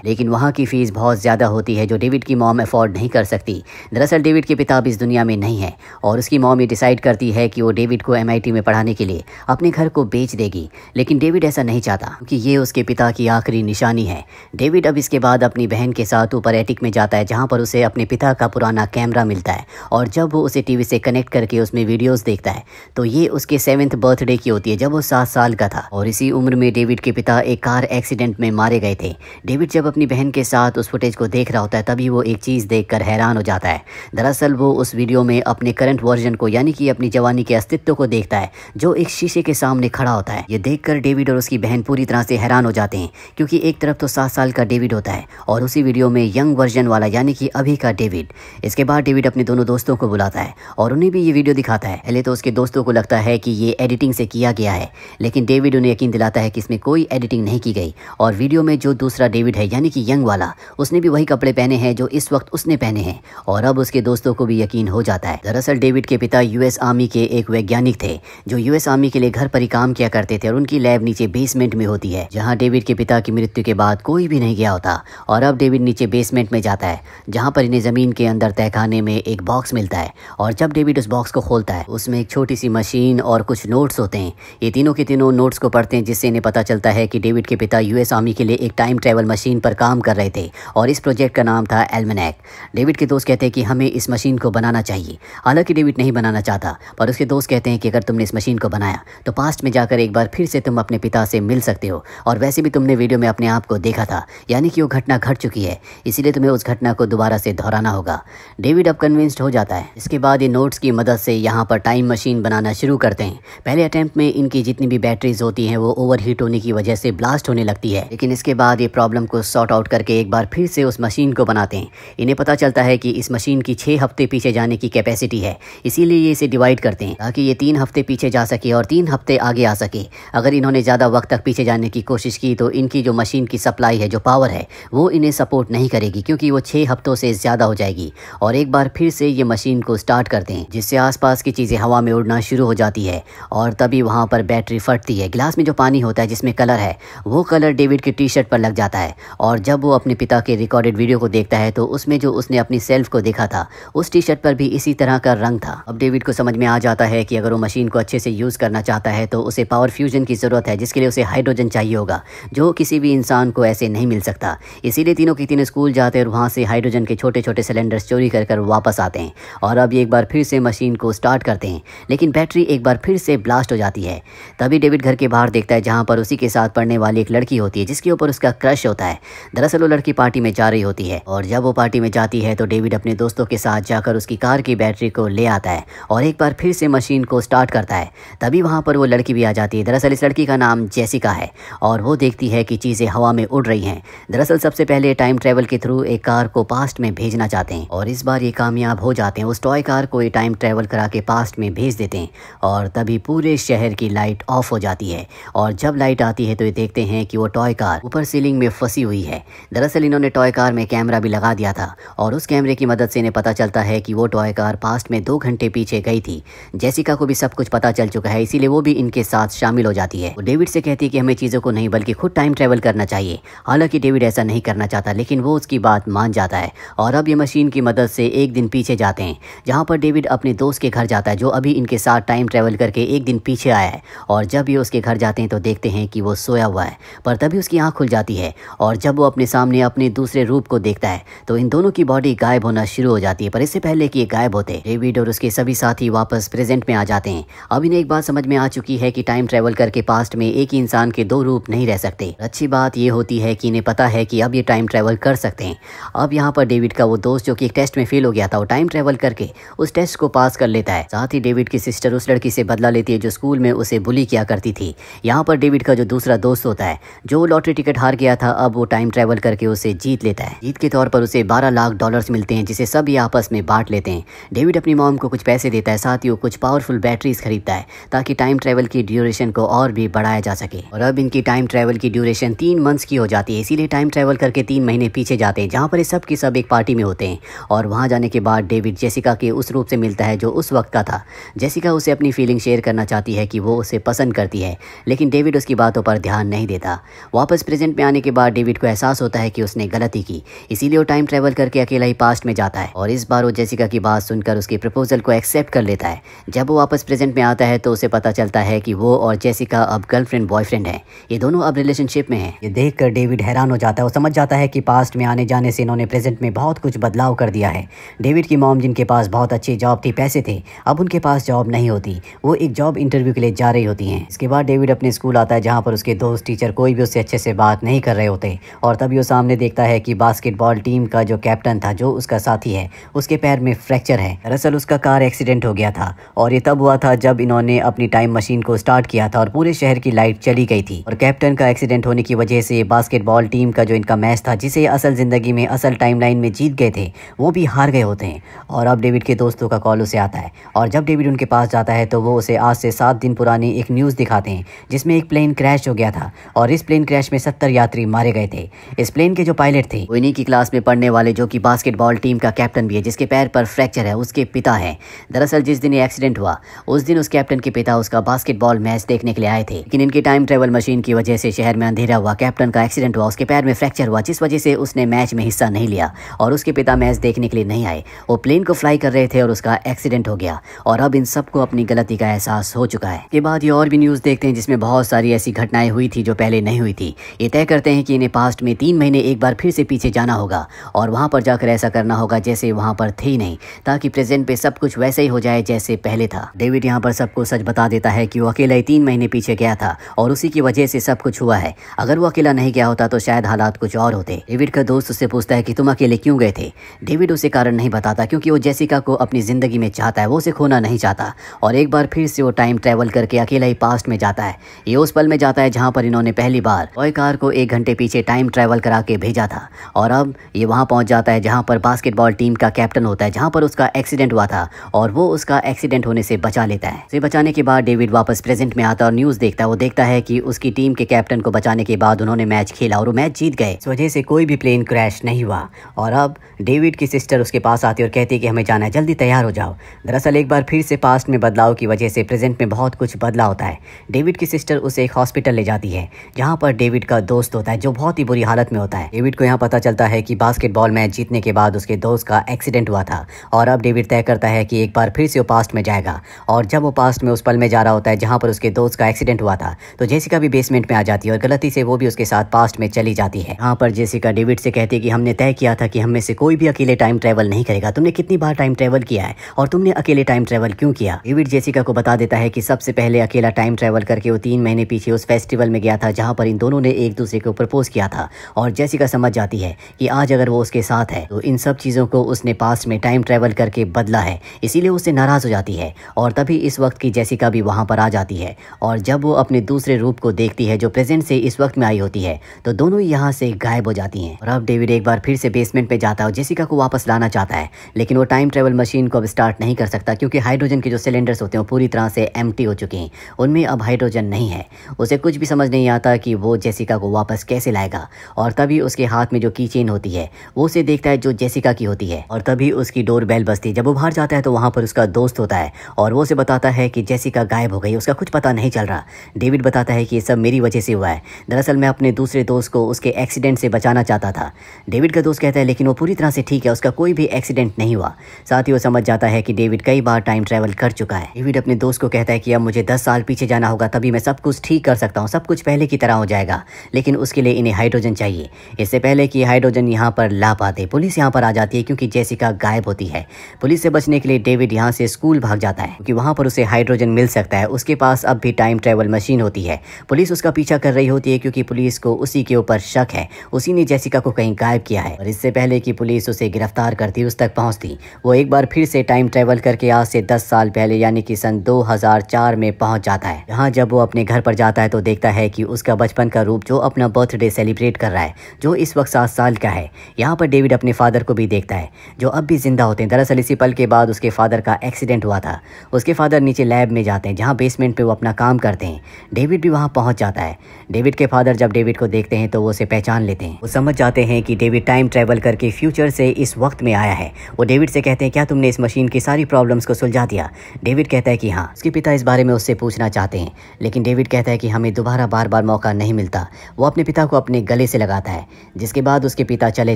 लेकिन वहाँ की फीस बहुत ज़्यादा होती है जो डेविड की मॉम अफोर्ड नहीं कर सकती। दरअसल डेविड के पिता अब इस दुनिया में नहीं है और उसकी मॉम ये डिसाइड करती है कि वो डेविड को MIT में पढ़ाने के लिए अपने घर को बेच देगी, लेकिन डेविड ऐसा नहीं चाहता क्योंकि ये उसके पिता की आखिरी निशानी है। डेविड अब इसके बाद अपनी बहन के साथ ऊपर एटिक में जाता है जहाँ पर उसे अपने पिता का पुराना कैमरा मिलता है और जब वो उसे टीवी से कनेक्ट करके उसमें वीडियोस देखता है तो ये उसके 7th बर्थडे की होती है जब वो 7 साल का था और इसी उम्र में डेविड के पिता एक कार एक्सीडेंट में मारे गए थे। डेविड जब अपनी बहन के साथ उस फुटेज को देख रहा होता है तभी वो एक चीज़ देखकर हैरान हो जाता है। दरअसल वो उस वीडियो में अपने करंट वर्जन को यानी कि अपनी जवानी के अस्तित्व को देखता है जो एक शीशे के सामने खड़ा होता है। ये देखकर डेविड और उसकी बहन पूरी तरह से हैरान हो जाते हैं क्योंकि एक तरफ तो 7 साल का डेविड होता है और उसी वीडियो में यंग वर्जन वाला यानी कि अभी का डेविड। इसके बाद डेविड अपने दोनों दोस्तों को बुलाता है और उन्हें भी ये वीडियो दिखाता है। पहले तो उसके दोस्तों को लगता है कि ये एडिटिंग से किया गया है, लेकिन डेविड उन्हें यकीन दिलाता है कि इसमें कोई एडिटिंग नहीं की गई और वीडियो में जो दूसरा डेविड है यानी कि यंग वाला उसने भी वही कपड़े पहने हैं जो इस वक्त उसने पहने हैं और अब उसके दोस्तों को भी यकीन हो जाता है। दरअसल डेविड के पिता US आर्मी के एक वैज्ञानिक थे जो US आर्मी के लिए घर पर ही काम किया करते थे और उनकी लैब नीचे बेसमेंट में होती है जहाँ डेविड के पिता की मृत्यु के बाद कोई भी नहीं गया होता। और अब डेविड नीचे बेसमेंट में जाता है जहाँ पर इन्हें जमीन के अंदर तहखाने में एक बॉक्स मिलता है और जब डेविड उस बॉक्स को खोलता है उसमें एक छोटी सी मशीन और कुछ नोट्स होते हैं। ये तीनों के तीनों नोट्स को पढ़ते हैं जिससे इन्हें पता चलता है कि डेविड के पिता US आर्मी के लिए एक टाइम ट्रैवल मशीन पर काम कर रहे थे और इस प्रोजेक्ट का नाम था एल्मेनेक। डेविड के दोस्त कहते हैं कि हमें इस मशीन को बनाना चाहिए। हालांकि डेविड नहीं बनाना चाहता पर उसके दोस्त कहते हैं कि अगर तुमने इस मशीन को बनाया तो पास्ट में जाकर एक बार फिर से तुम अपने पिता से मिल सकते हो और वैसे भी तुमने वीडियो में अपने आप को देखा था यानी कि वो घटना घट चुकी है, इसीलिए तुम्हें उस घटना को दोबारा से दोहराना होगा। डेविड अब कन्विंस्ड हो जाता है। इसके बाद ये नोट्स की मदद से यहाँ पर टाइम मशीन बनाना शुरू करते हैं। पहले अटेम्प्ट में इनकी जितनी भी बैटरीज होती हैं वो ओवरहीट होने की वजह से ब्लास्ट होने लगती है, लेकिन इसके बाद ये प्रॉब्लम को सॉर्ट आउट करके एक बार फिर से उस मशीन को बनाते हैं। इन्हें पता चलता है कि इस मशीन की 6 हफ्ते पीछे जाने की कैपेसिटी है, इसीलिए ये इसे डिवाइड करते हैं ताकि ये 3 हफ्ते पीछे जा सके और 3 हफ्ते आगे आ सके। अगर इन्होंने ज़्यादा वक्त तक पीछे जाने की कोशिश की तो इनकी जो मशीन की सप्लाई है, जो पावर है, वो इन्हें सपोर्ट नहीं करेगी क्योंकि वो 6 हफ्तों से ज़्यादा हो जाएगी। और एक बार फिर से ये मशीन को स्टार्ट करते हैं जिससे आसपास की चीज़ें हवा में उड़ना शुरू हो जाती है और तभी वहाँ पर बैटरी फटती है। गिलास में जो पानी होता है जिसमें कलर है वो कलर डेविड की टी-शर्ट पर लग जाता है और जब वो अपने पिता के रिकॉर्डेड वीडियो को देखता है तो उसमें जो उसने अपनी सेल्फ को देखा था उस टी-शर्ट पर भी इसी तरह का रंग था। अब डेविड को समझ में आ जाता है कि अगर वो मशीन को अच्छे से यूज़ करना चाहता है तो उसे पावर फ्यूजन की ज़रूरत है जिसके लिए उसे हाइड्रोजन चाहिए होगा जो किसी भी इंसान को ऐसे नहीं मिल सकता। इसीलिए तीनों के तीनों स्कूल जाते हैं और वहाँ से हाइड्रोजन के छोटे छोटे सिलेंडर्स चोरी कर वापस आते हैं और अब एक बार फिर से मशीन को स्टार्ट करते हैं, लेकिन बैटरी एक बार फिर से ब्लास्ट हो जाती है। तभी डेविड घर के बाहर देखता है जहाँ पर उसी के साथ पढ़ने वाली एक लड़की होती है जिसके ऊपर उसका क्रश होता है। दरअसल वो लड़की पार्टी में जा रही होती है और जब वो पार्टी में जाती है तो डेविड अपने दोस्तों के साथ जाकर उसकी कार की बैटरी को ले आता है और एक बार फिर से मशीन को स्टार्ट करता है। तभी वहाँ पर वो लड़की भी आ जाती है। दरअसल इस लड़की का नाम जेसिका है और वो देखती है कि चीज़ें हवा में उड़ रही हैं। दरअसल सबसे पहले टाइम ट्रैवल के थ्रू एक कार को पास्ट में भेजना चाहते हैं और इस बार ये कामयाब हो जाते हैं। उस टॉय कार को ये टाइम ट्रैवल करा के पास्ट में भेज देते हैं और तभी पूरे शहर की लाइट ऑफ हो जाती है और जब लाइट आती है तो ये देखते हैं कि वो टॉय कार ऊपर सीलिंग में फंसी हुई है। दरअसल इन्होंने टॉय कार में कैमरा भी लगा दिया था और उस कैमरे की मदद से इन्हें पता चलता है कि वो टॉय कार पास्ट में 2 घंटे पीछे गई थी। जेसिका को भी सब कुछ पता चल चुका है, इसीलिए वो भी इनके साथ शामिल हो जाती है। वो डेविड से कहती है कि हमें चीज़ों को नहीं बल्कि खुद टाइम ट्रैवल करना चाहिए। हालांकि डेविड ऐसा नहीं करना चाहता लेकिन वो उसकी बात मान जाता है और अब ये मशीन की मदद से एक दिन पीछे जाते हैं जहाँ पर डेविड अपने दोस्त के घर जाता है जो अभी इनके साथ टाइम ट्रैवल करके एक दिन पीछे आया है। और जब ये उसके घर जाते हैं तो देखते हैं कि वो सोया हुआ है, पर तभी उसकी आँख खुल जाती है और जब वो अपने सामने अपने दूसरे रूप को देखता है तो इन दोनों की बॉडी गायब होना शुरू हो जाती है। पर इससे पहले कि ये गायब होते डेविड और उसके सभी साथी वापस प्रेजेंट में आ जाते हैं। अब इन्हें एक बात समझ में आ चुकी है कि टाइम ट्रैवल करके पास्ट में एक ही इंसान के 2 रूप नहीं रह सकते। अच्छी बात ये होती है कि इन्हें पता है कि अब ये टाइम ट्रैवल कर सकते हैं। अब यहाँ पर डेविड का वो दोस्त जो कि एक टेस्ट में फेल हो गया था वो टाइम ट्रैवल करके उस टेस्ट को पास कर लेता है। साथ ही डेविड की सिस्टर उस लड़की से बदला लेती है जो स्कूल में उसे बुली किया करती थी। यहाँ पर डेविड का जो दूसरा दोस्त होता है जो लॉटरी टिकट हार गया था अब वो टाइम ट्रैवल करके उसे जीत लेता है। जीत के तौर पर उसे $12 लाख मिलते हैं जिसे सब ये आपस में बांट लेते हैं। डेविड अपनी मॉम को कुछ पैसे देता है, साथ ही वो कुछ पावरफुल बैटरीज खरीदता है ताकि टाइम ट्रैवल की ड्यूरेशन को और भी बढ़ाया जा सके। और अब इनकी टाइम ट्रैवल की ड्यूरेशन 3 मंथ्स की हो जाती है, इसीलिए टाइम ट्रैवल करके 3 महीने पीछे जाते हैं जहाँ पर ये सब की सब एक पार्टी में होते हैं। और वहाँ जाने के बाद डेविड जेसिका के उस रूप से मिलता है जो उस वक्त का था। जेसिका उसे अपनी फीलिंग शेयर करना चाहती है कि वो उसे पसंद करती है, लेकिन डेविड उसकी बातों पर ध्यान नहीं देता। वापस प्रेजेंट में आने के बाद डेविड को एहसास होता है कि उसने गलती की, इसीलिए वो टाइम ट्रेवल करके अकेला ही पास्ट में जाता है और इस बार वो जेसिका की बात सुनकर उसकी प्रपोजल को एक्सेप्ट कर लेता है। जब वो वापस प्रेजेंट में आता है तो उसे पता चलता है कि वो और जेसिका अब गर्लफ्रेंड बॉयफ्रेंड हैं। ये दोनों अब रिलेशनशिप में हैं। ये देखकर डेविड हैरान हो जाता है। वो समझ जाता है कि पास्ट में आने जाने से इन्होंने प्रेजेंट में बहुत कुछ बदलाव कर दिया है। डेविड की मॉम, जिनके पास बहुत अच्छी जॉब थी, पैसे थे, अब उनके पास जॉब नहीं होती। वो एक जॉब इंटरव्यू के लिए जा रही होती हैं। इसके बाद डेविड अपने स्कूल आता है जहाँ पर उसके दोस्त टीचर कोई भी उससे अच्छे से बात नहीं कर रहे होते और तभी वो सामने देखता है कि बास्केटबॉल टीम का जो कैप्टन था, जो उसका साथी है, उसके पैर में फ्रैक्चर है। दरअसल उसका कार एक्सीडेंट हो गया था और ये तब हुआ था जब इन्होंने अपनी टाइम मशीन को स्टार्ट किया था और पूरे शहर की लाइट चली गई थी और कैप्टन का एक्सीडेंट होने की वजह से बास्केटबॉल टीम का जो इनका मैच था, जिसे असल जिंदगी में असल टाइमलाइन में जीत गए थे, वो भी हार गए होते हैं। और अब डेविड के दोस्तों का कॉल उसे आता है और जब डेविड उनके पास जाता है तो वो उसे आज से 7 दिन पुरानी एक न्यूज़ दिखाते हैं जिसमें एक प्लेन क्रैश हो गया था और इस प्लेन क्रैश में 70 यात्री मारे गए थे। इस प्लेन के जो पायलट थे वो इन्हीं की क्लास में पढ़ने वाले, जो कि बास्केटबॉल टीम का कैप्टन भी है, जिसके पैर पर फ्रैक्चर है, उसके पिता हैं। दरअसल जिस दिन ये एक्सीडेंट हुआ उस दिन उस कैप्टन के पिता उसका बास्केटबॉल मैच देखने के लिए आए थे, लेकिन इनकी टाइम ट्रेवल मशीन की वजह से शहर में अंधेरा हुआ, कैप्टन का एक्सीडेंट हुआ, उसके पैर में फ्रैक्चर हुआ, जिस वजह से उसने मैच में हिस्सा नहीं लिया और उसके पिता मैच देखने के लिए नहीं आए। वो प्लेन को फ्लाई कर रहे थे और उसका एक्सीडेंट हो गया और अब इन सबको अपनी गलती का एहसास हो चुका है। के बाद ये और भी न्यूज़ देखते हैं जिसमें बहुत सारी ऐसी घटनाएं हुई थी जो पहले नहीं हुई थी। ये तय करते हैं कि इन्हें पास्ट में 3 महीने एक बार फिर से पीछे जाना होगा और वहाँ पर जाकर ऐसा करना होगा जैसे वहाँ पर थे ही नहीं, ताकि प्रेजेंट पे सब कुछ वैसे ही हो जाए जैसे पहले था। डेविड यहाँ पर सबको सच बता देता है कि वो अकेला ही 3 महीने पीछे गया था और उसी की वजह से सब कुछ हुआ है। अगर वो अकेला नहीं गया होता तो शायद हालात कुछ और होते। डेविड का दोस्त उससे पूछता है कि तुम अकेले क्यों गए थे। डेविड उसे कारण नहीं बताता क्योंकि वो जेसिका को अपनी जिंदगी में चाहता है, वो उसे खोना नहीं चाहता और एक बार फिर से वो टाइम ट्रेवल करके अकेला ही पास्ट में जाता है। ये उस पल में जाता है जहाँ पर इन्होंने पहली बार टॉय कार को 1 घंटे पीछे टाइम ट्रेवल करा के भेजा था और अब ये वहाँ पहुँच जाता है जहाँ पर बास्केटबॉल टीम का कैप्टन होता है, जहाँ पर उसका एक्सीडेंट हुआ था और वो उसका एक्सीडेंट होने से बचा लेता है। उसे बचाने के बाद डेविड वापस प्रेजेंट में आता है और न्यूज़ देखता है। वो देखता है कि उसकी टीम के कैप्टन को बचाने के बाद उन्होंने मैच खेला और वो मैच जीत गए। इस वजह से कोई भी प्लेन क्रैश नहीं हुआ और अब डेविड की सिस्टर उसके पास आती है और कहती है कि हमें जाना है, जल्दी तैयार हो जाओ। दरअसल एक बार फिर से पास्ट में बदलाव की वजह से प्रेजेंट में बहुत कुछ बदला होता है। डेविड की सिस्टर उसे एक हॉस्पिटल ले जाती है जहाँ पर डेविड का दोस्त होता है जो बहुत ही बुरी हालत में होता है। डेविड को यहाँ पता चलता है कि बास्केटबॉल मैच जीतने के बाद उसके दोस्त का एक्सीडेंट हुआ था और अब डेविड तय करता है कि एक बार फिर से वो पास्ट में जाएगा और जब वो पास्ट में उस पल में जा रहा होता है जहाँ पर उसके दोस्त का एक्सीडेंट हुआ था तो जेसिका भी बेसमेंट में आ जाती है और गलती से वो भी उसके साथ पास्ट में चली जाती है। यहाँ पर जेसिका डेविड से कहती है कि हमने तय किया था कि हम में से कोई भी अकेले टाइम ट्रेवल नहीं करेगा। तुमने कितनी बार टाइम ट्रेवल किया है और तुमने अकेले टाइम ट्रेवल क्यों किया। डेविड जेसिका को बता देता है कि सबसे पहले अकेला टाइम ट्रेवल करके वो 3 महीने पीछे उस फेस्टिवल में गया था जहाँ पर इन दोनों ने एक दूसरे को प्रपोज किया था और जेसिका समझ जाती है कि आज अगर वो उसके साथ है तो इन सब चीज़ों को उसने पास्ट में टाइम ट्रेवल करके बदला है, इसीलिए उससे नाराज़ हो जाती है और तभी इस वक्त की जेसिका भी वहाँ पर आ जाती है और जब वो अपने दूसरे रूप को देखती है जो प्रेजेंट से इस वक्त में आई होती है तो दोनों ही यहाँ से गायब हो जाती हैं। और अब डेविड एक बार फिर से बेसमेंट पे जाता है और जेसिका को वापस लाना चाहता है, लेकिन वो टाइम ट्रेवल मशीन को अब स्टार्ट नहीं कर सकता क्योंकि हाइड्रोजन के जो सिलेंडर्स होते हैं वो पूरी तरह से एम्प्टी हो चुके हैं, उनमें अब हाइड्रोजन नहीं है। उसे कुछ भी समझ नहीं आता कि वो जेसिका को वापस कैसे लाएगा और तभी उसके हाथ में जो की चेन होती है वो उसे देखता है जो जेसिका की होती है और तभी उसकी डोर बेल बजती है। जब वो बाहर जाता है तो वहाँ पर उसका दोस्त होता है और वो उसे बताता है कि जेसिका गायब हो गई, उसका कुछ पता नहीं चल रहा। डेविड बताता है कि ये सब मेरी वजह से हुआ है, दरअसल मैं अपने दूसरे दोस्त को उसके एक्सीडेंट से बचाना चाहता था। डेविड का दोस्त कहता है लेकिन वो पूरी तरह से ठीक है, उसका कोई भी एक्सीडेंट नहीं हुआ। साथ ही वो समझ जाता है कि डेविड कई बार टाइम ट्रैवल कर चुका है। डेविड अपने दोस्त को कहता है कि अब मुझे 10 साल पीछे जाना होगा, तभी मैं सब कुछ ठीक कर सकता हूँ, सब कुछ पहले की तरह हो जाएगा, लेकिन उसके लिए इन्हें हाइड्रोजन चाहिए। इससे पहले कि हाइड्रोजन यहाँ पर ला पाते पुलिस यहाँ पर आ जाती है क्योंकि जेसिका गायब होती है। पुलिस से बचने के लिए डेविड यहाँ से स्कूल भाग जाता है क्योंकि वहाँ पर उसे हाइड्रोजन मिल सकता है। उसके पास अब भी टाइम ट्रैवल मशीन होती है। पुलिस उसका पीछा कर रही होती है क्योंकि पुलिस को उसी के ऊपर शक है, उसी ने जेसिका को कहीं गायब किया है। और इससे पहले कि पुलिस उसे गिरफ्तार करती उस तक पहुंचती, वो एक बार फिर से टाइम ट्रैवल करके आज से 10 साल पहले यानी कि सन 2004 में पहुंच जाता है। यहाँ जब वो अपने घर पर जाता है तो देखता है कि उसका बचपन का रूप जो अपना बर्थडे सेलिब्रेट कर रहा है, जो इस वक्त 7 साल का है। यहाँ पर डेविड अपने फादर को भी देखता है जो अब भी जिंदा होते हैं। दरअसल इसी पल के बाद उसके फादर का एक्सीडेंट हुआ था। उसके फादर नीचे लैब में जाते हैं जहाँ बेसमेंट पे वो अपना काम करते हैं। डेविड भी वहाँ पहुँच जाता है। डेविड के फादर जब डेविड को देखते हैं तो वो उसे पहचान लेते हैं। वो समझ जाते हैं कि डेविड टाइम ट्रैवल करके फ्यूचर से इस वक्त में आया है। वो डेविड से कहते हैं क्या तुमने इस मशीन की सारी प्रॉब्लम्स को सुलझा दिया। डेविड कहता है कि हाँ। उसके पिता इस बारे में उससे पूछना चाहते हैं लेकिन डेविड कहता है कि हमें दोबारा बार बार मौका नहीं मिलता। वो अपने पिता को अपने गले गले से लगाता है, जिसके बाद उसके पिता चले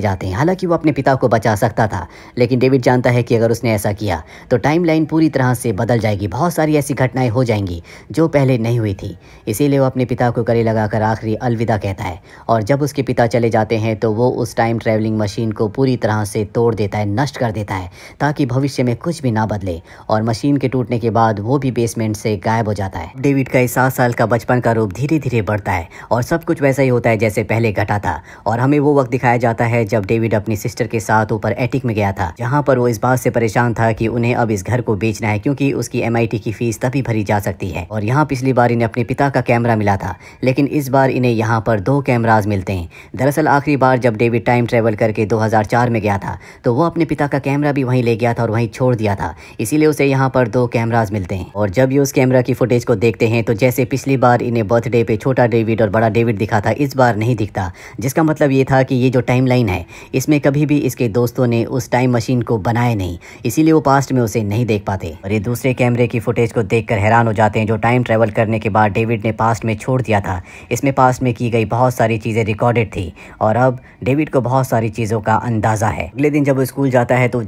जाते हैं। हालांकि वो अपने पिता को बचा सकता था, लेकिन डेविड जानता है कि अगर उसने ऐसा किया तो टाइमलाइन पूरी तरह से बदल जाएगी, बहुत सारी ऐसी घटनाएं हो जाएंगी जो पहले नहीं हुई थी। इसीलिए वो अपने पिता को गले लगाकर आखिरी अलविदा कहता है। और जब उसके पिता चले जाते हैं तो वो उस टाइम ट्रैवलिंग मशीन को पूरी तरह से तोड़ देता है, नष्ट कर देता है, ताकि भविष्य में कुछ भी ना बदले। और मशीन के टूटने के बाद वो भी बेसमेंट से गायब हो जाता है। डेविड का इस 7 साल का बचपन का रूप धीरे धीरे बढ़ता है और सब कुछ वैसा ही होता है जैसे पहले घटा था। और हमें वो वक्त दिखाया जाता है जब डेविड अपनी सिस्टर के साथ ऊपर एटिक में गया था, जहाँ पर वो इस बात से परेशान था कि उन्हें अब इस घर को बेचना है, क्योंकि उसकी MIT की फीस तभी भरी जा सकती है। और यहाँ पिछली बार इन्हें अपने पिता का कैमरा मिला था, लेकिन इस बार इन्हें यहाँ पर 2 कैमराज मिलते हैं। दरअसल आखिरी बार जब डेविड टाइम ट्रेवल करके 2004 में गया था तो वो अपने पिता का कैमरा भी वहीं ले गया था और वहीं छोड़ दिया था, इसीलिए उसे यहाँ पर 2 कैमराज मिलते हैं। और जब ये उस कैमरा की फुटेज को देखते हैं तो जैसे पिछली बार इन्हें बर्थडे पे छोटा डेविड और बड़ा डेविड दिखा था, इस बार नहीं दिखता, जिसका मतलब ये था कि ये जो टाइमलाइन है इसमें कभी भी इसके दोस्तों ने उस टाइम मशीन को बनाया नहीं, इसीलिए वो पास्ट में उसे नहीं देख पाते। और ये दूसरे कैमरे की फुटेज को देखकर हैरान हो जाते हैं, जो टाइम ट्रेवल करने के बाद डेविड ने पास्ट में छोड़ दिया था। इसमें पास्ट में की गई बहुत सारी चीज़ें रिकॉर्डेड थी और अब डेविड को बहुत सारी चीज़ों का अंदाज़ा है। अगले दिन जब वो स्कूल जाता है तो